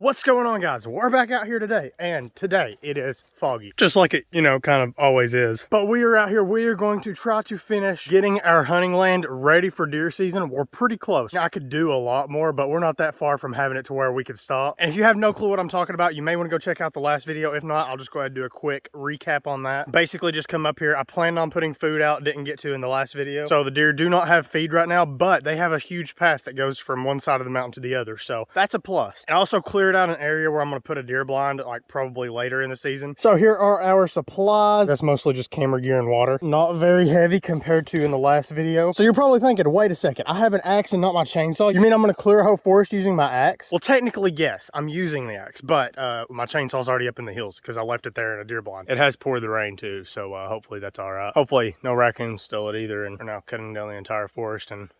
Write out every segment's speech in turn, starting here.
What's going on, guys? We're back out here today, and today it is foggy, just like it, kind of always is. But we are out here. We are going to try to finish getting our hunting land ready for deer season. We're pretty close. Now, I could do a lot more, but we're not that far from having it to where we could stop. And if you have no clue what I'm talking about, you may want to go check out the last video. If not, I'll just go ahead and do a quick recap on that. Basically, just come up here. I planned on putting food out, didn't get to in the last video. So the deer do not have feed right now, but they have a huge path that goes from one side of the mountain to the other. So that's a plus. And I also cleared out an area where I'm going to put a deer blind, like probably later in the season. So here are our supplies. That's mostly just camera gear and water. Not very heavy compared to in the last video. So you're probably thinking, wait a second, I have an axe and not my chainsaw. You mean I'm going to clear a whole forest using my axe? Well, technically, yes, I'm using the axe, but my chainsaw's already up in the hills because I left it there in a deer blind. It has poured the rain too, so hopefully that's all right. Hopefully no raccoons stole it either, and we're now cutting down the entire forest and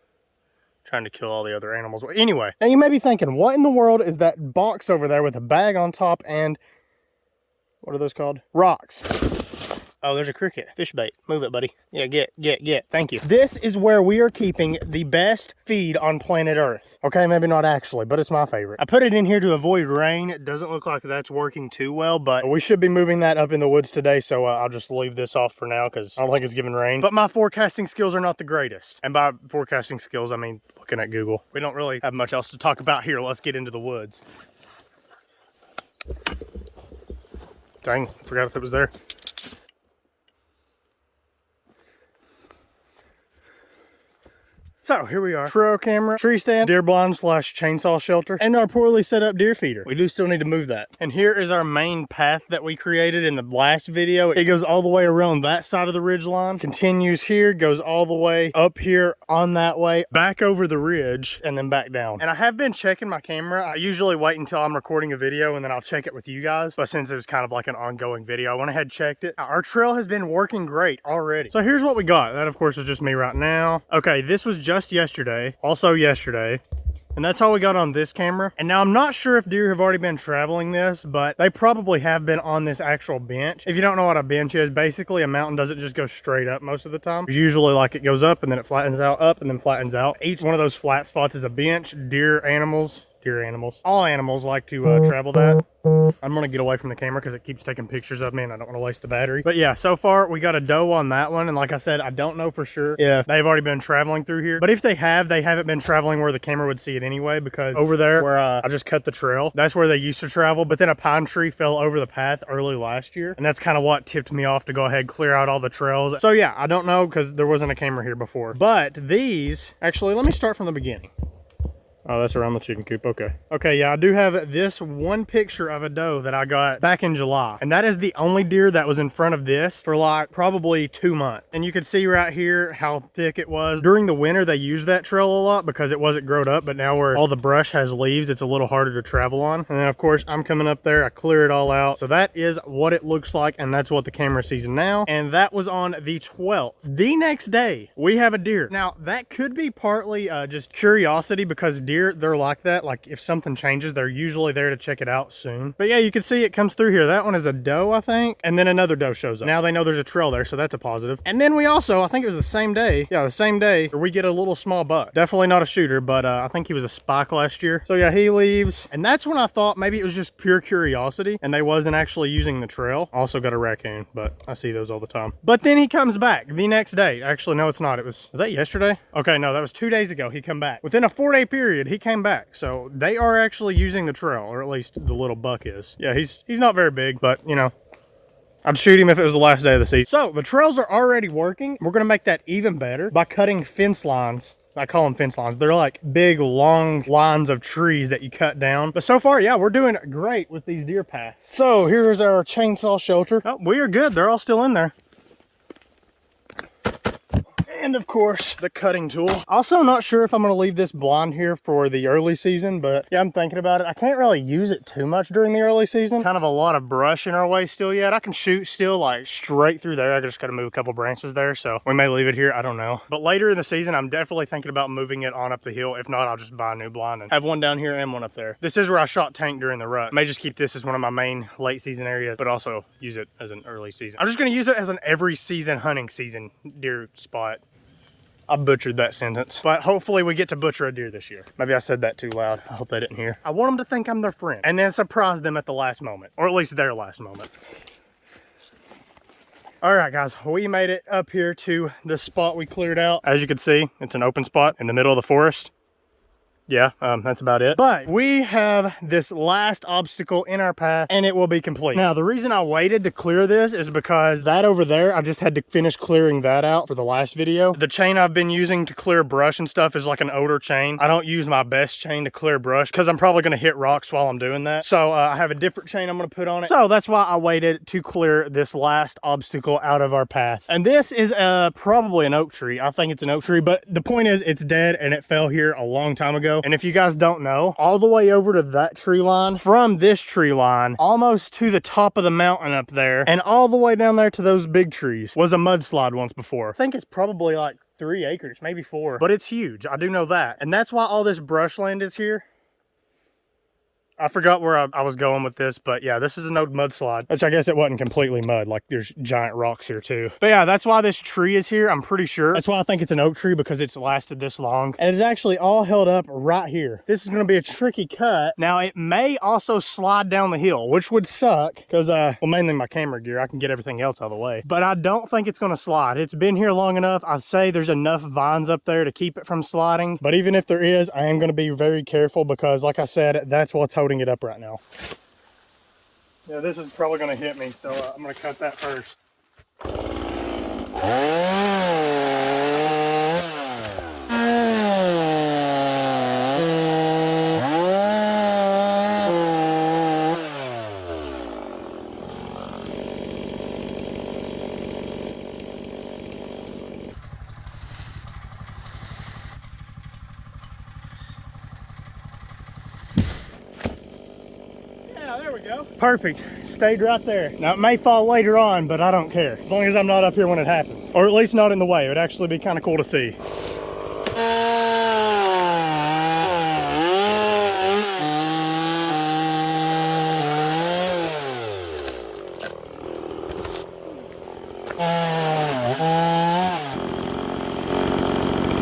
trying to kill all the other animals. Anyway, now you may be thinking, what in the world is that box over there with a bag on top and what are those called? Rocks. Oh, there's a cricket. Fish bait. Move it, buddy. Yeah, get. Thank you. This is where we are keeping the best feed on planet Earth. Okay, maybe not actually, but it's my favorite. I put it in here to avoid rain. It doesn't look like that's working too well, but we should be moving that up in the woods today, so I'll just leave this off for now because I don't think it's giving rain. But my forecasting skills are not the greatest. And by forecasting skills, I mean looking at Google. We don't really have much else to talk about here. Let's get into the woods. Dang, forgot if it was there. So here we are, trail camera, tree stand, deer blind / chainsaw shelter, and our poorly set up deer feeder. We do still need to move that. And here is our main path that we created in the last video. It goes all the way around that side of the ridge line, continues here, goes all the way up here on that way, back over the ridge, and then back down. And I have been checking my camera. I usually wait until I'm recording a video and then I'll check it with you guys. But since it was kind of like an ongoing video, I went ahead and checked it. Our trail has been working great already. So here's what we got. That of course is just me right now. Okay, this was just yesterday, also yesterday, and that's all we got on this camera. And now I'm not sure if deer have already been traveling this, but they probably have been on this actual bench. If you don't know what a bench is, basically a mountain doesn't just go straight up most of the time. It's usually like it goes up and then it flattens out, up and then flattens out. Each one of those flat spots is a bench. All animals like to travel that. I'm gonna get away from the camera because it keeps taking pictures of me and I don't want to waste the battery. But yeah, so far we got a doe on that one, and like I said, I don't know for sure if they've already been traveling through here, but if they have, they haven't been traveling where the camera would see it anyway, because over there where I just cut the trail, that's where they used to travel. But then a pine tree fell over the path early last year, and that's kind of what tipped me off to go ahead and clear out all the trails. So yeah, I don't know because there wasn't a camera here before. But these, actually, let me start from the beginning. Oh, that's around the chicken coop. Okay. Okay, yeah, I do have this one picture of a doe that I got back in July. And that is the only deer that was in front of this for like probably 2 months. And you can see right here how thick it was. During the winter, they used that trail a lot because it wasn't growed up. But now where all the brush has leaves, it's a little harder to travel on. And then, of course, I'm coming up there. I clear it all out. So that is what it looks like. And that's what the camera sees now. And that was on the 12th. The next day, we have a deer. Now, that could be partly just curiosity because deer, they're like that. Like if something changes, they're usually there to check it out soon. But yeah, you can see it comes through here. That one is a doe, I think. And then another doe shows up. Now they know there's a trail there, so that's a positive. And then we also, I think it was the same day. Yeah, the same day, we get a little small buck. Definitely not a shooter, but I think he was a spike last year. So yeah, he leaves. And that's when I thought maybe it was just pure curiosity and they wasn't actually using the trail. Also got a raccoon, but I see those all the time. But then he comes back the next day. Actually, no, it's not. Was that yesterday? Okay, no, that was 2 days ago. He come back. Within a 4-day period, he came back. So they are actually using the trail, or at least the little buck is. Yeah, he's not very big, but you know, I'd shoot him if it was the last day of the season. So the trails are already working. We're gonna make that even better by cutting fence lines. I call them fence lines. They're like big, long lines of trees that you cut down. But so far, yeah, we're doing great with these deer paths. So here's our chainsaw shelter. Oh, we are good. They're all still in there. And of course, the cutting tool. Also not sure if I'm gonna leave this blind here for the early season, but yeah, I'm thinking about it. I can't really use it too much during the early season. Kind of a lot of brush in our way still yet. I can shoot still like straight through there. I just gotta move a couple branches there, so we may leave it here, I don't know. But later in the season, I'm definitely thinking about moving it on up the hill. If not, I'll just buy a new blind and have one down here and one up there. This is where I shot tank during the rut. I may just keep this as one of my main late season areas, but also use it as an early season. I'm just gonna use it as an every season hunting season deer spot. I butchered that sentence. But hopefully we get to butcher a deer this year. Maybe I said that too loud. I hope they didn't hear. I want them to think I'm their friend and then surprise them at the last moment, or at least their last moment. All right, guys, we made it up here to this spot we cleared out. As you can see, it's an open spot in the middle of the forest. Yeah, that's about it. But we have this last obstacle in our path and it will be complete. Now, the reason I waited to clear this is because that over there, I just had to finish clearing that out for the last video. The chain I've been using to clear brush and stuff is like an older chain. I don't use my best chain to clear brush because I'm probably gonna hit rocks while I'm doing that. So I have a different chain I'm gonna put on it. So that's why I waited to clear this last obstacle out of our path. And this is probably an oak tree. I think it's an oak tree, but the point is it's dead and it fell here a long time ago. And if you guys don't know, all the way over to that tree line, from this tree line, almost to the top of the mountain up there, and all the way down there to those big trees, was a mudslide once before. I think it's probably like 3 acres, maybe 4, but it's huge. I do know that. And that's why all this brushland is here. I forgot where I was going with this, but yeah, this is an old mudslide, which I guess it wasn't completely mud, like there's giant rocks here too. But yeah, that's why this tree is here, I'm pretty sure. That's why I think it's an oak tree, because it's lasted this long. And it's actually all held up right here. This is gonna be a tricky cut. Now, it may also slide down the hill, which would suck, because, well, mainly my camera gear, I can get everything else out of the way. But I don't think it's gonna slide. It's been here long enough. I'd say there's enough vines up there to keep it from sliding. But even if there is, I am gonna be very careful, because like I said, that's what's holding it up right now. Yeah, this is probably going to hit me, so I'm going to cut that first. There we go. Perfect. Stayed right there. Now, it may fall later on, but I don't care. As long as I'm not up here when it happens. Or at least not in the way. It would actually be kind of cool to see.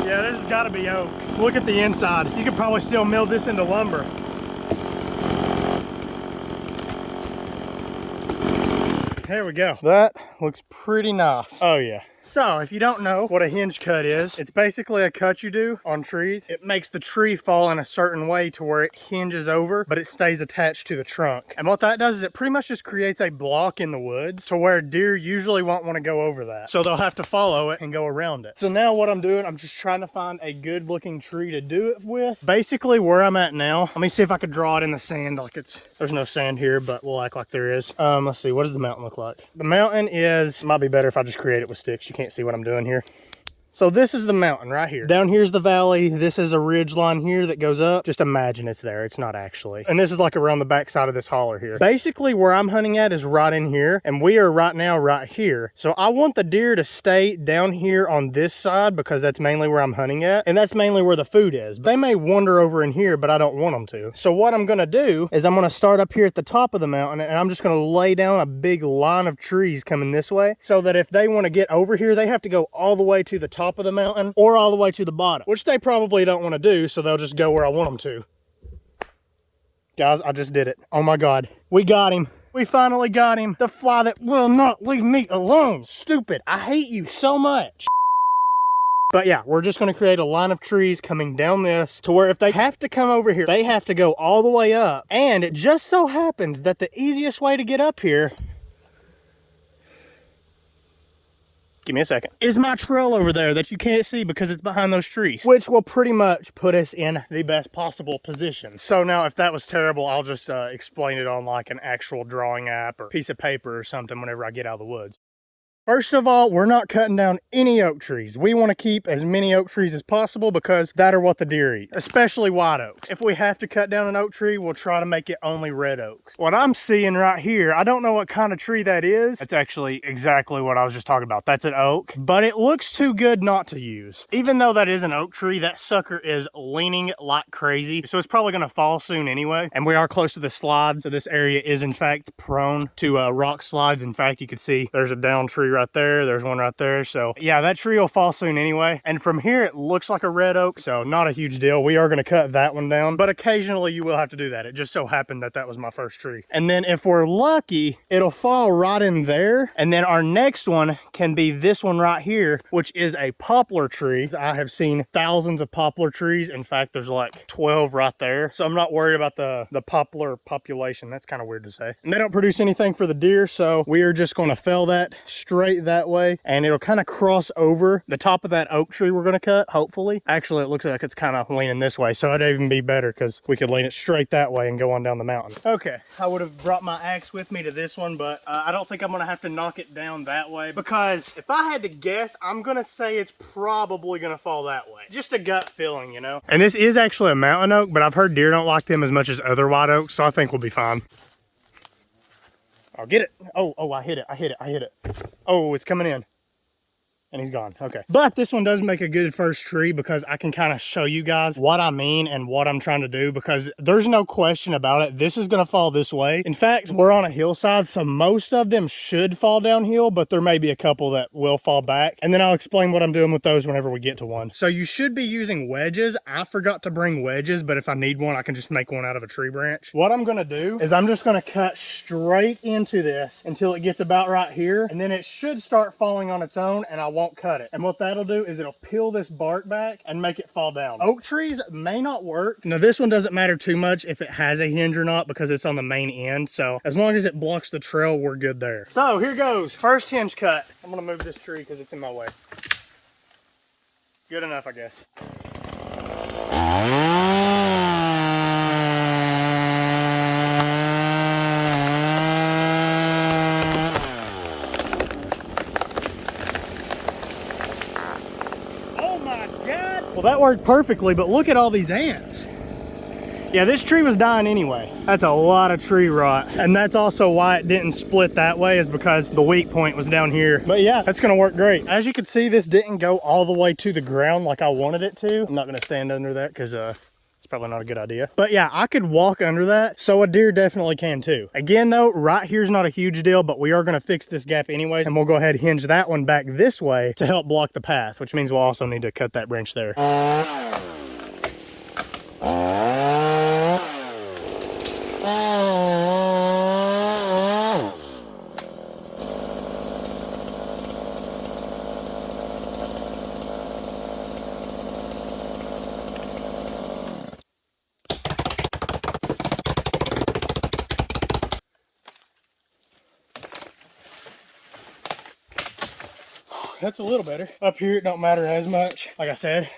Yeah, this has got to be oak. Look at the inside. You could probably still mill this into lumber. There we go. That looks pretty nice. Oh yeah. So, if you don't know what a hinge cut is, it's basically a cut you do on trees. It makes the tree fall in a certain way to where it hinges over, but it stays attached to the trunk. And what that does is it pretty much just creates a block in the woods to where deer usually won't want to go over that. So they'll have to follow it and go around it. So now what I'm doing, I'm just trying to find a good looking tree to do it with. Basically where I'm at now, let me see if I could draw it in the sand like there's no sand here, but we'll act like there is. Let's see, what does the mountain look like? The mountain might be better if I just create it with sticks. You can't see what I'm doing here. So this is the mountain right here. Down here's the valley. This is a ridge line here that goes up. Just imagine it's there. It's not actually. And this is like around the back side of this holler here. Basically where I'm hunting at is right in here. And we are right now right here. So I want the deer to stay down here on this side because that's mainly where I'm hunting at. And that's mainly where the food is. They may wander over in here, but I don't want them to. So what I'm going to do is I'm going to start up here at the top of the mountain and I'm just going to lay down a big line of trees coming this way so that if they want to get over here, they have to go all the way to the top of the mountain or all the way to the bottom, which they probably don't want to do, so they'll just go where I want them to. Guys, I just did it. Oh my God. We got him. We finally got him. The fly that will not leave me alone. Stupid. I hate you so much. But yeah, we're just going to create a line of trees coming down this to where if they have to come over here, they have to go all the way up. And it just so happens that the easiest way to get up here, give me a second, is my trail over there that you can't see because it's behind those trees, which will pretty much put us in the best possible position. So now if that was terrible, I'll just explain it on like an actual drawing app or piece of paper or something whenever I get out of the woods. First of all, we're not cutting down any oak trees. We want to keep as many oak trees as possible because that are what the deer eat, especially white oaks. If we have to cut down an oak tree, we'll try to make it only red oaks. What I'm seeing right here, I don't know what kind of tree that is. That's actually exactly what I was just talking about. That's an oak, but it looks too good not to use. Even though that is an oak tree, that sucker is leaning like crazy. So it's probably going to fall soon anyway. And we are close to the slide. So this area is in fact prone to rock slides. In fact, you can see there's a down tree right there. There's one right there. So yeah, that tree will fall soon anyway. And from here, it looks like a red oak, so not a huge deal. We are going to cut that one down, but occasionally you will have to do that. It just so happened that that was my first tree. And then if we're lucky, it'll fall right in there. And then our next one can be this one right here, which is a poplar tree. I have seen thousands of poplar trees. In fact, there's like 12 right there. So I'm not worried about the poplar population. That's kind of weird to say. And they don't produce anything for the deer, so we are just going to fell that straight that way, and it'll kind of cross over the top of that oak tree we're going to cut, hopefully. Actually, it looks like it's kind of leaning this way, so it'd even be better because we could lean it straight that way and go on down the mountain. Okay, I would have brought my axe with me to this one, but I don't think I'm going to have to knock it down that way, because if I had to guess, I'm going to say it's probably going to fall that way. Just a gut feeling, you know? And this is actually a mountain oak, but I've heard deer don't like them as much as other white oaks, so I think we'll be fine. I'll get it. Oh, I hit it. Oh, it's coming in. And he's gone. Okay. But this one does make a good first tree because I can kind of show you guys what I mean and what I'm trying to do, because there's no question about it. This is going to fall this way. In fact, we're on a hillside, so most of them should fall downhill, but there may be a couple that will fall back. And then I'll explain what I'm doing with those whenever we get to one. So you should be using wedges. I forgot to bring wedges, but if I need one, I can just make one out of a tree branch. What I'm going to do is I'm just going to cut straight into this until it gets about right here. And then it should start falling on its own, and I won't cut it. And what that'll do is it'll peel this bark back and make it fall down. Oak trees may not work. Now this one doesn't matter too much if it has a hinge or not, because it's on the main end. So as long as it blocks the trail, we're good there. So here goes. First hinge cut. I'm gonna move this tree because it's in my way. Good enough, I guess. Well, that worked perfectly, but look at all these ants. Yeah, this tree was dying anyway. That's a lot of tree rot. And that's also why it didn't split that way, is because the weak point was down here. But yeah, that's gonna work great. As you can see, this didn't go all the way to the ground like I wanted it to. I'm not gonna stand under that because it's probably not a good idea. But yeah, I could walk under that, so a deer definitely can too. Again though, right here's not a huge deal, but we are gonna fix this gap anyway, and we'll go ahead and hinge that one back this way to help block the path, which means we'll also need to cut that branch there. That's a little better. Up here, it don't matter as much. Like I said,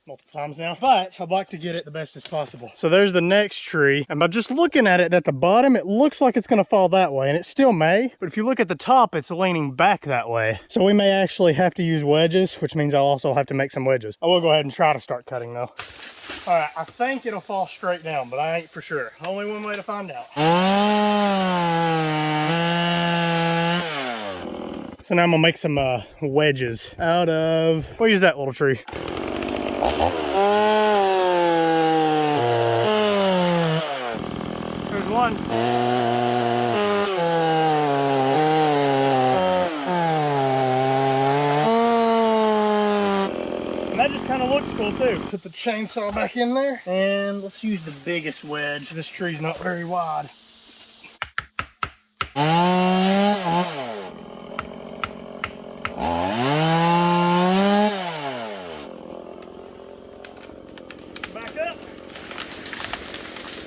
multiple times now, but I'd like to get it the best as possible. So there's the next tree, and by just looking at it at the bottom, it looks like it's gonna fall that way, and it still may, but if you look at the top, it's leaning back that way. So we may actually have to use wedges, which means I'll also have to make some wedges. I will go ahead and try to start cutting though. All right, I think it'll fall straight down, but I ain't for sure. Only one way to find out. So now I'm gonna make some wedges out of, we'll use that little tree. There's one. And that just kind of looks cool too. Put the chainsaw back in there, and let's use the biggest wedge. This tree's not very wide.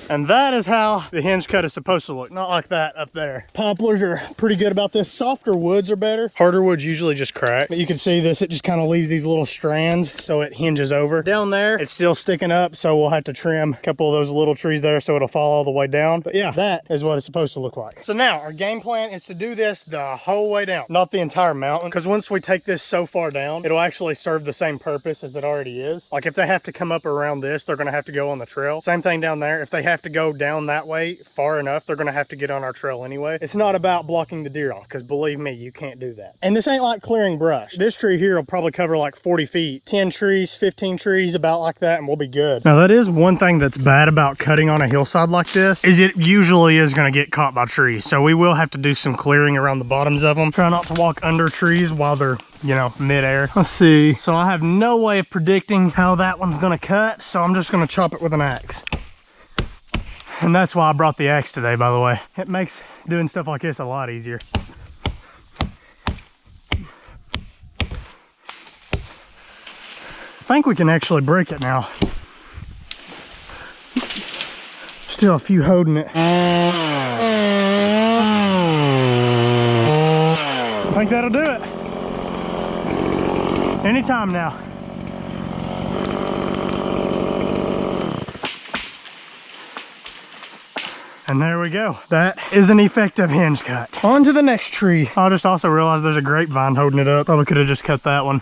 And that is how the hinge cut is supposed to look. Not like that up there. Poplars are pretty good about this. Softer woods are better. Harder woods usually just crack. But you can see this, it just kind of leaves these little strands so it hinges over. Down there, it's still sticking up, so we'll have to trim a couple of those little trees there so it'll fall all the way down. But yeah, that is what it's supposed to look like. So now our game plan is to do this the whole way down, not the entire mountain, because once we take this so far down, it'll actually serve the same purpose as it already is. Like if they have to come up around this, they're gonna have to go on the trail. Same thing down there. If they have have to go down that way far enough, they're gonna have to get on our trail anyway. It's not about blocking the deer off, because believe me, you can't do that. And this ain't like clearing brush. This tree here will probably cover like 40 feet, 10 trees, 15 trees, about like that, and we'll be good. Now that is one thing that's bad about cutting on a hillside like this, is it usually is gonna get caught by trees. So we will have to do some clearing around the bottoms of them. Try not to walk under trees while they're, you know, mid-air. Let's see. So I have no way of predicting how that one's gonna cut, so I'm just gonna chop it with an axe. And that's why I brought the axe today, by the way. It makes doing stuff like this a lot easier. I think we can actually break it now. Still a few holding it. I think that'll do it. Anytime now. And there we go. That is an effective hinge cut. On to the next tree. I just also realized there's a grapevine holding it up. Probably could have just cut that one.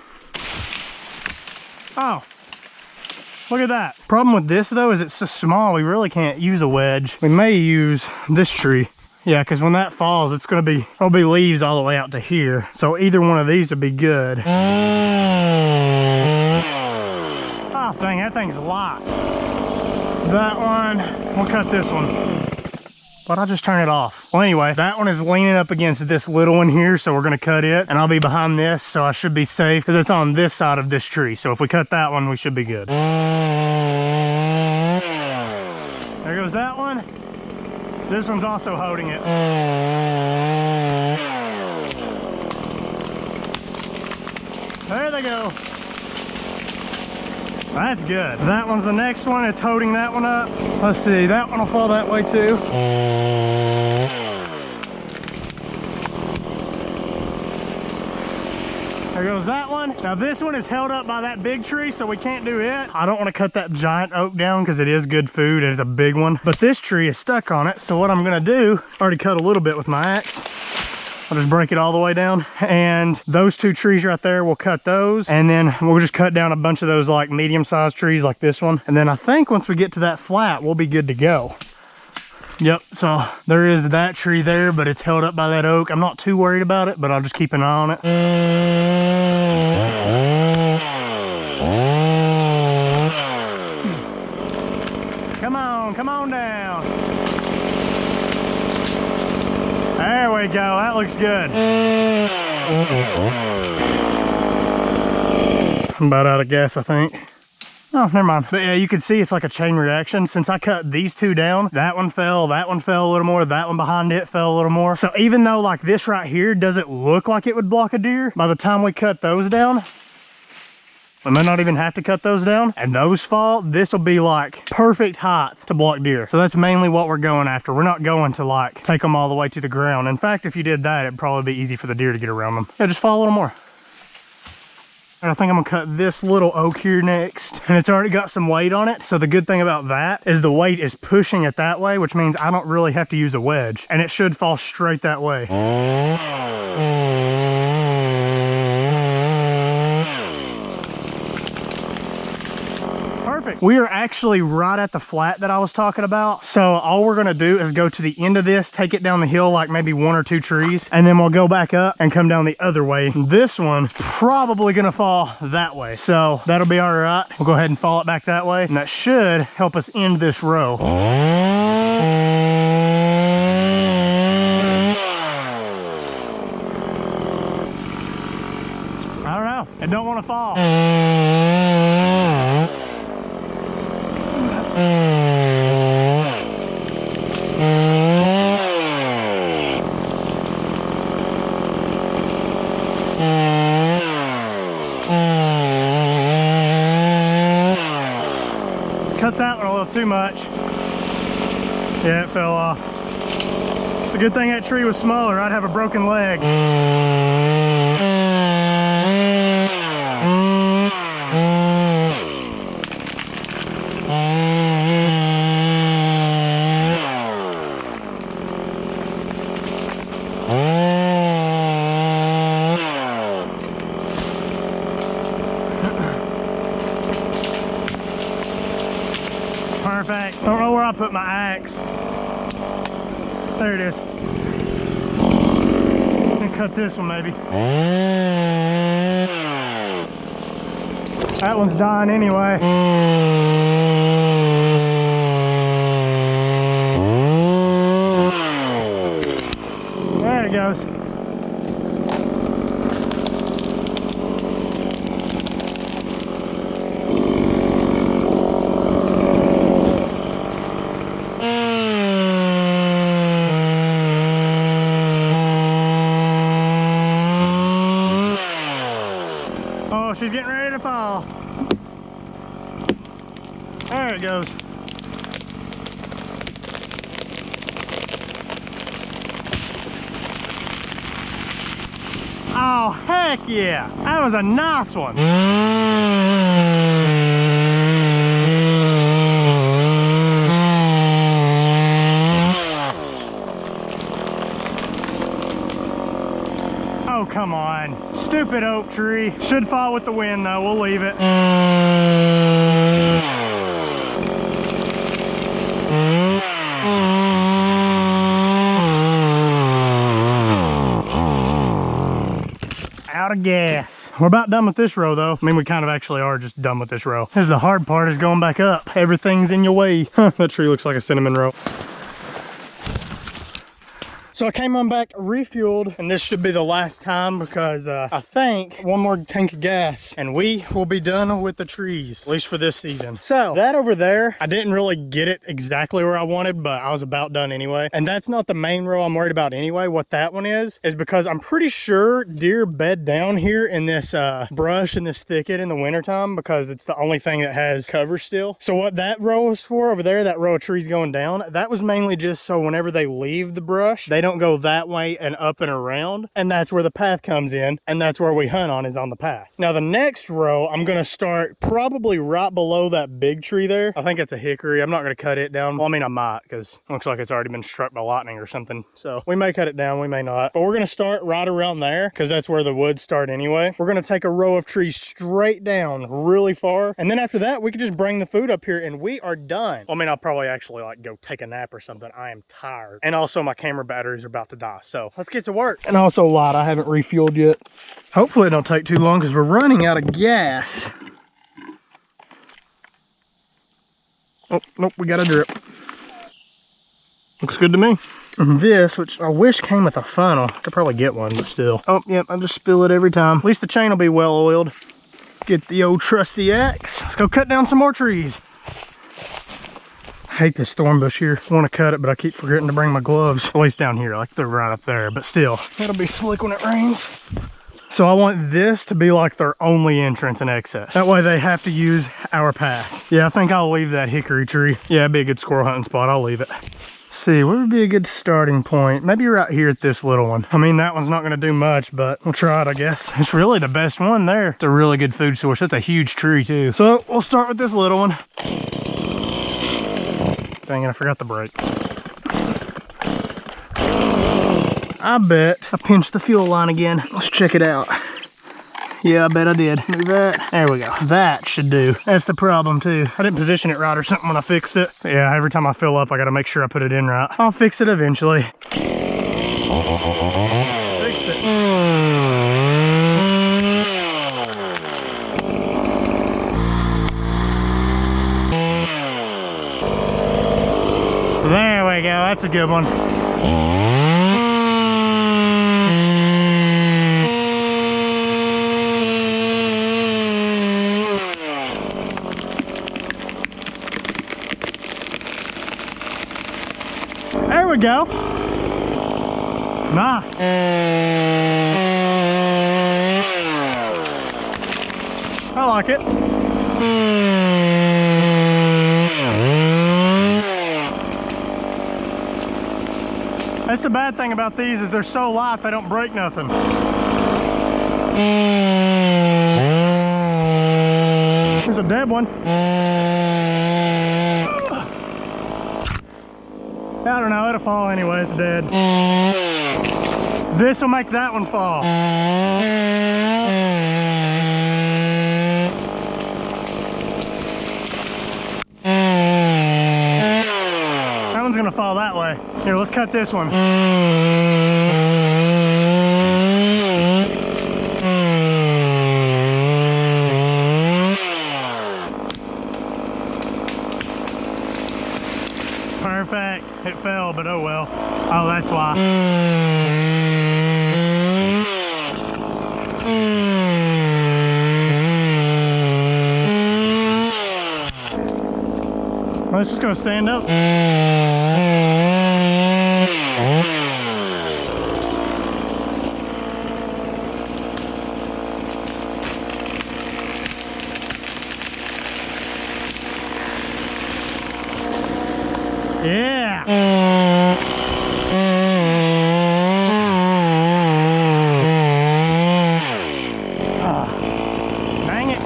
Oh, look at that. Problem with this though is it's so small, we really can't use a wedge. We may use this tree. Yeah, because when that falls, there'll be leaves all the way out to here. So either one of these would be good. Oh, dang, that thing's locked. That one, we'll cut this one. But I'll just turn it off. Well, anyway, that one is leaning up against this little one here, so we're gonna cut it, and I'll be behind this, so I should be safe, because it's on this side of this tree. So if we cut that one, we should be good. There goes that one. This one's also holding it. There they go. That's good. That one's the next one. It's holding that one up. Let's see, that one will fall that way too. There goes that one. Now this one is held up by that big tree, so we can't do it. I don't want to cut that giant oak down because it is good food and it's a big one. But this tree is stuck on it, so what I'm gonna do, I already cut a little bit with my axe. I'll just break it all the way down, and those two trees right there, we'll cut those, and then we'll just cut down a bunch of those like medium-sized trees like this one, and then I think once we get to that flat, we'll be good to go. Yep, so there is that tree there, but it's held up by that oak. I'm not too worried about it, but I'll just keep an eye on it. Come on down. There we go, that looks good. I'm about out of gas, I think. Oh, never mind. But yeah, you can see it's like a chain reaction. Since I cut these two down, that one fell a little more, that one behind it fell a little more. So even though like this right here doesn't look like it would block a deer, by the time we cut those down, we may not even have to cut those down, and those fall, this will be like perfect height to block deer. So that's mainly what we're going after. We're not going to like take them all the way to the ground. In fact, if you did that, it'd probably be easy for the deer to get around them. Yeah, just fall a little more. And I think I'm gonna cut this little oak here next, and it's already got some weight on it. So the good thing about that is the weight is pushing it that way, which means I don't really have to use a wedge, and it should fall straight that way. Perfect. We are actually right at the flat that I was talking about. So all we're gonna do is go to the end of this, take it down the hill like maybe 1 or 2 trees, and then we'll go back up and come down the other way. This one's probably gonna fall that way. So that'll be all right. We'll go ahead and fall it back that way, and that should help us end this row. I don't know. It don't want to fall. Cut that one a little too much. Yeah, it fell off. It's a good thing that tree was smaller. I'd have a broken leg. Perfect. Don't know where I put put my axe. There it is. And cut this one maybe. That one's dying anyway. There it goes. Oh, she's getting ready to fall. There it goes. Oh, heck yeah. That was a nice one. Oh, come on. Stupid oak tree. Should fall with the wind though. We'll leave it. Out of gas. We're about done with this row though. I mean, we kind of actually are just done with this row. This is the hard part, is going back up. Everything's in your way. That tree looks like a cinnamon roll. So I came on back, refueled, and this should be the last time because I think one more tank of gas and we will be done with the trees, at least for this season. So that over there, I didn't really get it exactly where I wanted, but I was about done anyway. And that's not the main row I'm worried about anyway. What that one is because I'm pretty sure deer bed down here in this brush and this thicket in the wintertime, because it's the only thing that has cover still. So what that row is for over there, that row of trees going down, that was mainly just so whenever they leave the brush, they don't go that way and up and around, and that's where the path comes in, and that's where we hunt on, is on the path. Now the next row, I'm gonna start probably right below that big tree there. I think it's a hickory. I'm not gonna cut it down. Well, I mean, I might, because it looks like it's already been struck by lightning or something. So we may cut it down, we may not, but we're gonna start right around there because that's where the woods start anyway. We're gonna take a row of trees straight down really far, and then after that we can just bring the food up here and we are done. Well, I mean, I'll probably actually like go take a nap or something. I am tired, and also my camera batteries are about to die, so let's get to work. And also light, I haven't refueled yet. Hopefully it don't take too long because we're running out of gas. Oh nope, we got a drip. Looks good to me. And this, which I wish came with a funnel, I could probably get one, but still. Oh yep, I just spill it every time. At least the chain will be well oiled. Get the old trusty axe. Let's go cut down some more trees. I hate this thorn bush here. I want to cut it, but I keep forgetting to bring my gloves. At least down here, like they're right up there, but still, it'll be slick when it rains. So I want this to be like their only entrance and exit. That way they have to use our path. Yeah, I think I'll leave that hickory tree. Yeah, it'd be a good squirrel hunting spot. I'll leave it. Let's see, what would be a good starting point? Maybe right here at this little one. I mean, that one's not gonna do much, but we'll try it, I guess. It's really the best one there. It's a really good food source. That's a huge tree too. So we'll start with this little one. Dang it, I forgot the brake. I bet I pinched the fuel line again. Let's check it out. Yeah, I bet I did. Move that. There we go. That should do. That's the problem too. I didn't position it right or something when I fixed it. Yeah, every time I fill up, I gotta make sure I put it in right. I'll fix it eventually. Fixed it. There we go, that's a good one. There we go. Nice. I like it. That's the bad thing about these, is they're so light they don't break nothing. There's a dead one. I don't know, it'll fall anyway, it's dead. This will make that one fall. Here, let's cut this one. Perfect. It fell, but oh well. Oh, that's why. Let's just go stand up. Yeah. Dang it.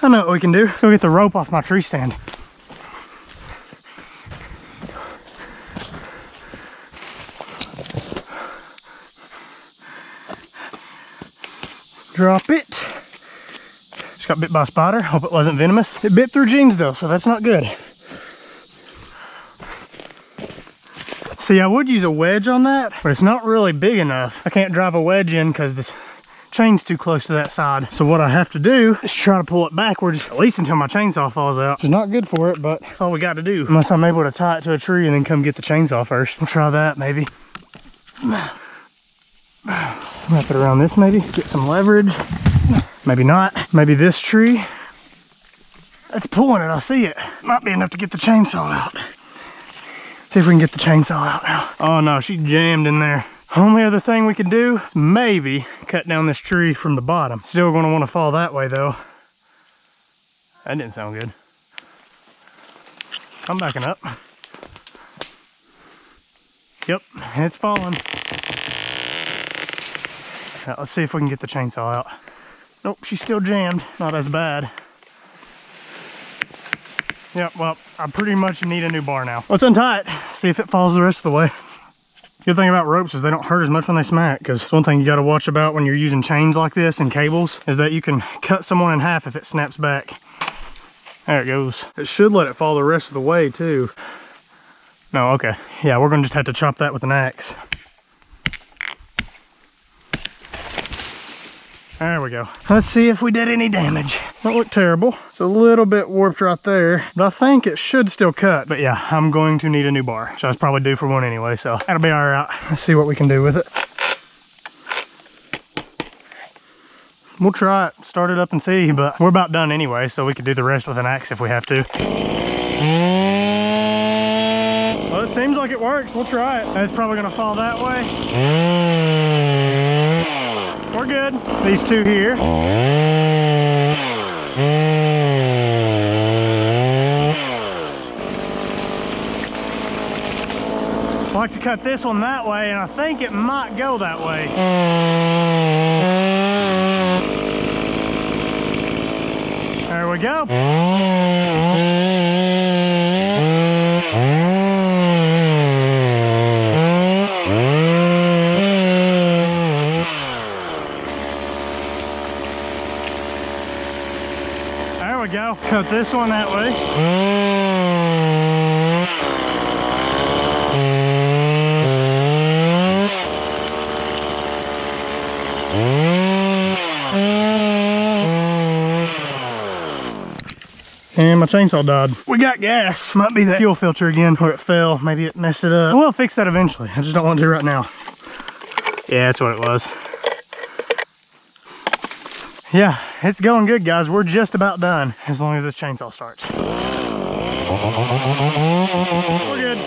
I know what we can do. Let's go get the rope off my tree stand. Drop it. Just got bit by a spider. Hope it wasn't venomous. It bit through jeans though, so that's not good. See, I would use a wedge on that, but it's not really big enough. I can't drive a wedge in because this chain's too close to that side. So what I have to do is try to pull it backwards, at least until my chainsaw falls out. Which is not good for it, but that's all we got to do. Unless I'm able to tie it to a tree and then come get the chainsaw first. We'll try that maybe. Wrap it around this maybe, get some leverage. Maybe not. Maybe this tree. It's pulling it, I see it. Might be enough to get the chainsaw out. See if we can get the chainsaw out now. Oh no, she jammed in there. Only other thing we can do is maybe cut down this tree from the bottom. Still gonna wanna fall that way though. That didn't sound good. I'm backing up. Yep, it's falling. Now, let's see if we can get the chainsaw out. Nope, she's still jammed. Not as bad. Yep, well, I pretty much need a new bar now. Let's untie it, see if it falls the rest of the way. Good thing about ropes is they don't hurt as much when they smack, because it's one thing you gotta watch about when you're using chains like this and cables, is that you can cut someone in half if it snaps back. There it goes. It should let it fall the rest of the way too. No, okay. Yeah, we're gonna just have to chop that with an axe. There we go. Let's see if we did any damage. Don't look terrible. It's a little bit warped right there, but I think it should still cut. But yeah, I'm going to need a new bar. So I was probably due for one anyway, so that'll be all right. Let's see what we can do with it. We'll try it, start it up and see, but we're about done anyway, so we could do the rest with an axe if we have to. Well, it seems like it works. We'll try it. It's probably gonna fall that way. We're good. These two here. I like to cut this one that way, and I think it might go that way. There we go. There we go. Cut this one that way. And my chainsaw died. We got gas. Might be that fuel filter again where it fell. Maybe it messed it up. We'll fix that eventually. I just don't want to right now. Yeah, that's what it was. Yeah, it's going good, guys. We're just about done as long as this chainsaw starts. We're good.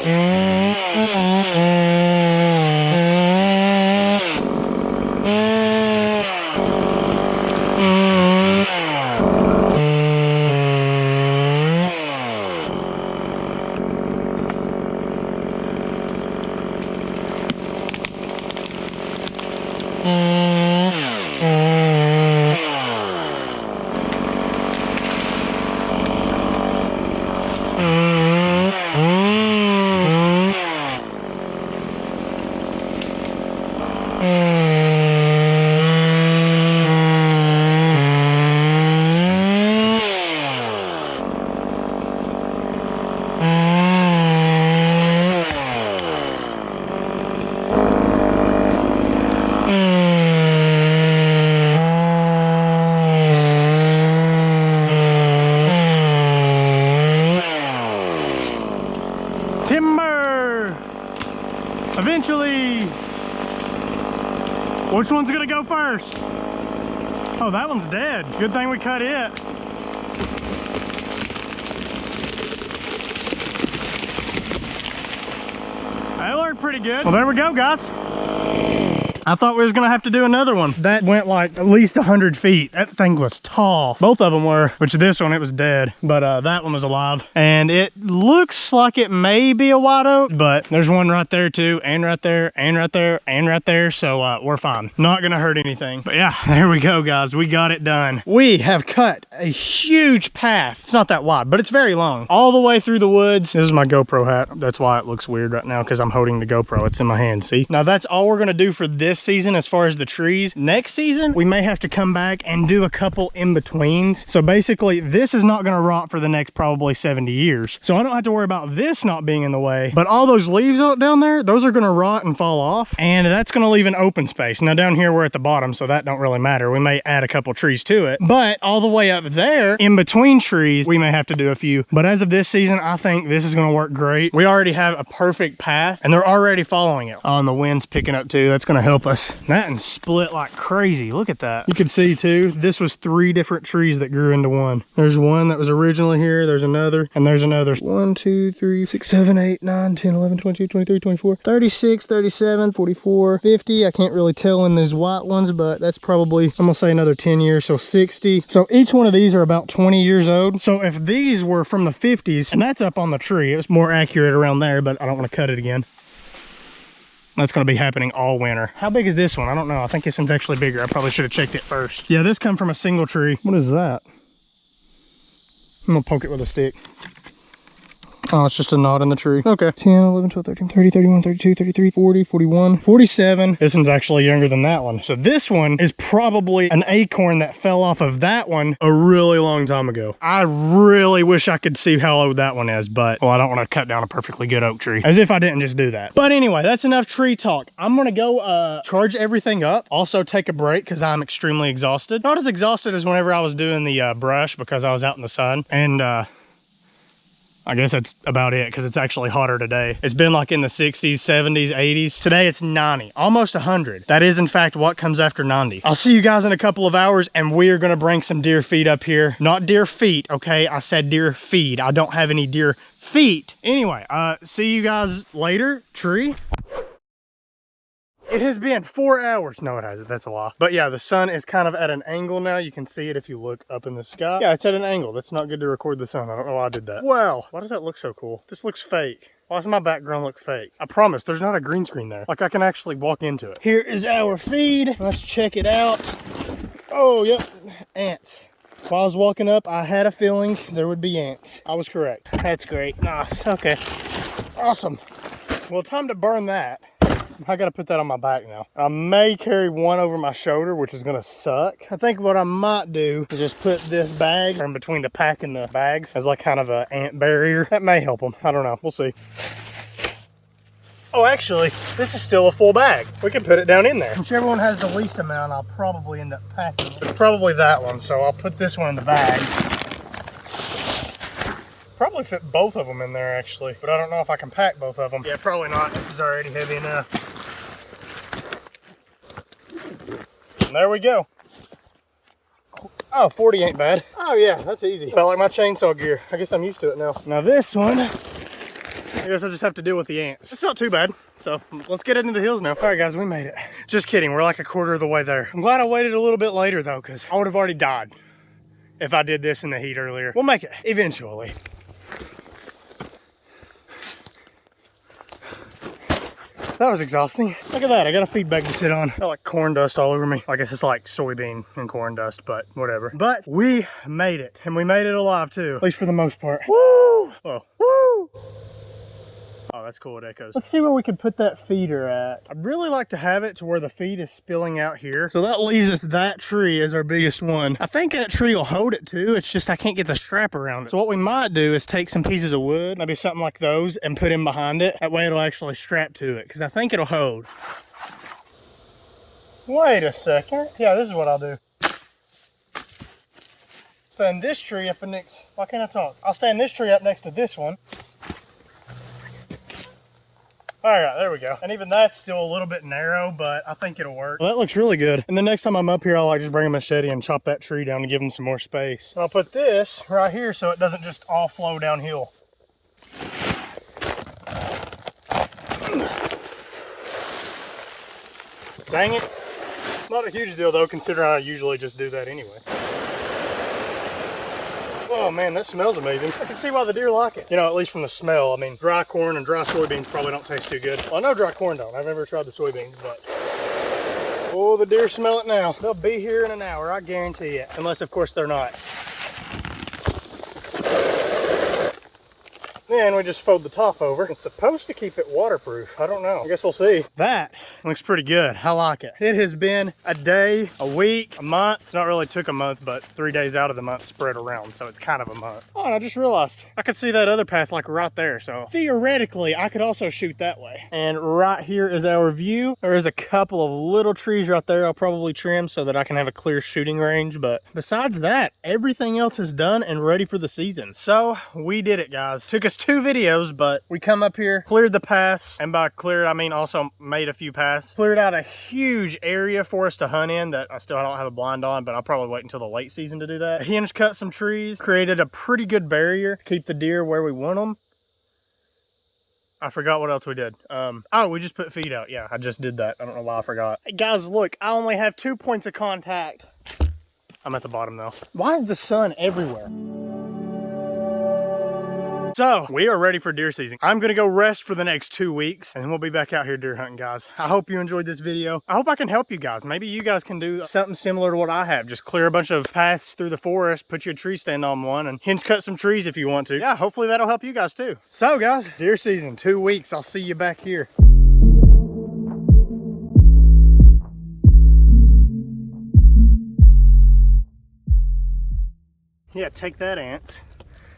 Which one's gonna go first? Oh, that one's dead. Good thing we cut it. That looked pretty good. Well, there we go, guys. I thought we was gonna have to do another one. That went like at least 100 feet. That thing was tall. Both of them were, which this one, it was dead. But that one was alive. And it looks like it may be a white oak, but there's one right there too, and right there, and right there, and right there. So we're fine. Not gonna hurt anything. But yeah, there we go, guys. We got it done. We have cut a huge path. It's not that wide, but it's very long. All the way through the woods. This is my GoPro hat. That's why it looks weird right now, because I'm holding the GoPro. It's in my hand, see? Now that's all we're gonna do for this season as far as the trees. Next season we may have to come back and do a couple in betweens. So basically this is not going to rot for the next probably 70 years, so I don't have to worry about this not being in the way. But all those leaves out down there, those are going to rot and fall off, and that's going to leave an open space. Now down here we're at the bottom, so that don't really matter. We may add a couple trees to it, but all the way up there in between trees we may have to do a few. But as of this season, I think this is going to work great. We already have a perfect path and they're already following it. Oh, and the wind's picking up too. That's going to help us. That and split like crazy. Look at that. You can see too, this was 3 different trees that grew into one. There's one that was originally here, there's another, and there's another. 1, 2, 3, 6, 7, 8, 9, 10, 11, 22, 23, 24, 36, 37, 44, 50. I can't really tell in these white ones, but that's probably, I'm gonna say another 10 years, so 60. So each one of these are about 20 years old. So if these were from the 50s, and that's up on the tree, it was more accurate around there, but I don't want to cut it again. That's going to be happening all winter. How big is this one? I don't know. I think this one's actually bigger. I probably should have checked it first. Yeah, this come from a single tree. What is that? I'm going to poke it with a stick. Oh, it's just a knot in the tree. Okay. 10, 11, 12, 13, 30, 31, 32, 33, 40, 41, 47. This one's actually younger than that one. So this one is probably an acorn that fell off of that one a really long time ago. I really wish I could see how old that one is, but, well, I don't want to cut down a perfectly good oak tree. As if I didn't just do that. But anyway, that's enough tree talk. I'm going to go charge everything up. Also take a break because I'm extremely exhausted. Not as exhausted as whenever I was doing the brush because I was out in the sun. And, I guess that's about it because it's actually hotter today. It's been like in the 60s, 70s, 80s. Today it's 90, almost 100. That is in fact what comes after 90. I'll see you guys in a couple of hours and we are gonna bring some deer feed up here. Not deer feet, okay? I said deer feed. I don't have any deer feet. Anyway, see you guys later, tree. It has been 4 hours. No, it hasn't. That's a lie. But yeah, the sun is kind of at an angle now. You can see it if you look up in the sky. Yeah, it's at an angle. That's not good to record the sun. I don't know why I did that. Wow. Why does that look so cool? This looks fake. Why does my background look fake? I promise there's not a green screen there. Like I can actually walk into it. Here is our feed. Let's check it out. Oh, yep. Ants. While I was walking up, I had a feeling there would be ants. I was correct. That's great. Nice. Okay. Awesome. Well, time to burn that. I gotta put that on my back now. I may carry one over my shoulder, which is gonna suck. I think what I might do is just put this bag in between the pack and the bags as like kind of an ant barrier. That may help them. I don't know. We'll see. Oh, actually, this is still a full bag. We can put it down in there. Whichever one has the least amount, I'll probably end up packing it. It's probably that one, so I'll put this one in the bag. Probably fit both of them in there actually, but I don't know if I can pack both of them. Yeah, probably not. This is already heavy enough. And there we go. Oh, 40 ain't bad. Oh yeah, that's easy. Felt like my chainsaw gear. I guess I'm used to it now. Now this one, I guess I'll just have to deal with the ants. It's not too bad. So let's get into the hills now. All right guys, we made it. Just kidding, we're like a quarter of the way there. I'm glad I waited a little bit later though, because I would have already died if I did this in the heat earlier. We'll make it eventually. That was exhausting. Look at that, I got a feed bag to sit on. Got like corn dust all over me. I guess it's like soybean and corn dust, but whatever. But we made it, and we made it alive too, at least for the most part. Woo! Oh, woo! Oh, that's cool, it echoes. Let's see where we can put that feeder at. I'd really like to have it to where the feed is spilling out here. So that leaves us that tree as our biggest one. I think that tree will hold it too. It's just I can't get the strap around it. So what we might do is take some pieces of wood, maybe something like those, and put them behind it. That way it'll actually strap to it, because I think it'll hold. Wait a second. Yeah, this is what I'll do. Stand this tree up next. Why can't I talk? I'll stand this tree up next to this one. All right, there we go. And even that's still a little bit narrow, but I think it'll work. Well, that looks really good. And the next time I'm up here, I'll like just bring a machete and chop that tree down to give them some more space. And I'll put this right here so it doesn't just all flow downhill. Dang it. Not a huge deal though, considering I usually just do that anyway. Oh man, that smells amazing. I can see why the deer like it. You know, at least from the smell. I mean, dry corn and dry soybeans probably don't taste too good. Well, I know dry corn don't. I've never tried the soybeans, but... Oh, the deer smell it now. They'll be here in an hour, I guarantee it. Unless, of course, they're not. Then we just fold the top over. It's supposed to keep it waterproof. I don't know. I guess we'll see. That looks pretty good. I like it. It has been a day, a week, a month. It's not really took a month, but 3 days out of the month spread around. So it's kind of a month. Oh, and I just realized I could see that other path like right there. So theoretically, I could also shoot that way. And right here is our view. There is a couple of little trees right there I'll probably trim so that I can have a clear shooting range. But besides that, everything else is done and ready for the season. So we did it, guys. Took us 2 videos, but we come up here, cleared the paths, and by cleared I mean also made a few paths, cleared out a huge area for us to hunt in that I still don't have a blind on, but I'll probably wait until the late season to do that. Hinge cut some trees, created a pretty good barrier to keep the deer where we want them. I forgot what else we did. Oh, we just put feed out. Yeah, I just did that. I don't know why I forgot. Hey guys, look, I only have 2 points of contact. I'm at the bottom though. Why is the sun everywhere? So we are ready for deer season. I'm gonna go rest for the next 2 weeks and then we'll be back out here deer hunting, guys. I hope you enjoyed this video. I hope I can help you guys. Maybe you guys can do something similar to what I have. Just clear a bunch of paths through the forest, put your tree stand on one, and hinge cut some trees if you want to. Yeah, hopefully that'll help you guys too. So guys, deer season, 2 weeks. I'll see you back here. Yeah, take that, ants.